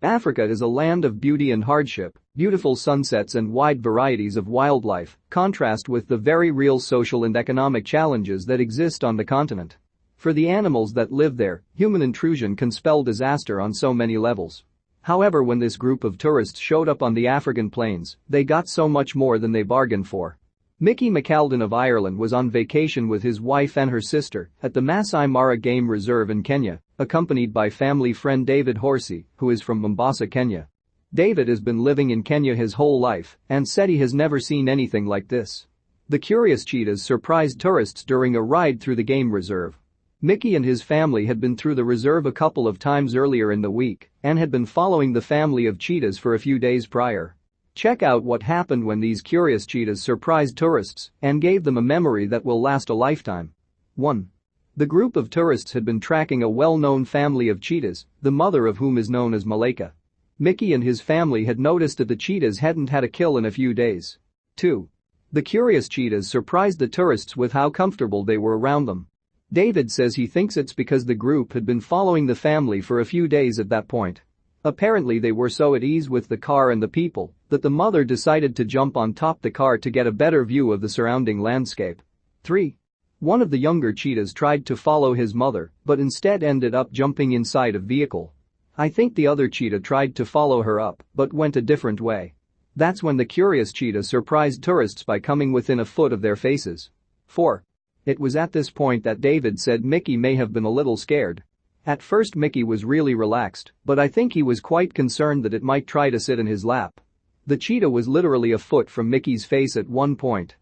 Africa is a land of beauty and hardship, beautiful sunsets and wide varieties of wildlife, contrast with the very real social and economic challenges that exist on the continent. For the animals that live there, human intrusion can spell disaster on so many levels. However, when this group of tourists showed up on the African plains, they got so much more than they bargained for. Mickey McAlden of Ireland was on vacation with his wife and her sister at the Masai Mara Game Reserve in Kenya, accompanied by family friend David Horsey, who is from Mombasa, Kenya. David has been living in Kenya his whole life and said he has never seen anything like this. The curious cheetahs surprised tourists during a ride through the game reserve. Mickey and his family had been through the reserve a couple of times earlier in the week and had been following the family of cheetahs for a few days prior. Check out what happened when these curious cheetahs surprised tourists and gave them a memory that will last a lifetime. 1. The group of tourists had been tracking a well-known family of cheetahs, the mother of whom is known as Malaika. Mickey and his family had noticed that the cheetahs hadn't had a kill in a few days. 2. The curious cheetahs surprised the tourists with how comfortable they were around them. David says he thinks it's because the group had been following the family for a few days at that point. Apparently they were so at ease with the car and the people that the mother decided to jump on top the car to get a better view of the surrounding landscape. 3. One of the younger cheetahs tried to follow his mother but instead ended up jumping inside a vehicle. I think the other cheetah tried to follow her up but went a different way. That's when the curious cheetah surprised tourists by coming within a foot of their faces. 4. It was at this point that David said Mickey may have been a little scared. At first Mickey was really relaxed, but I think he was quite concerned that it might try to sit in his lap. The cheetah was literally a foot from Mickey's face at one point.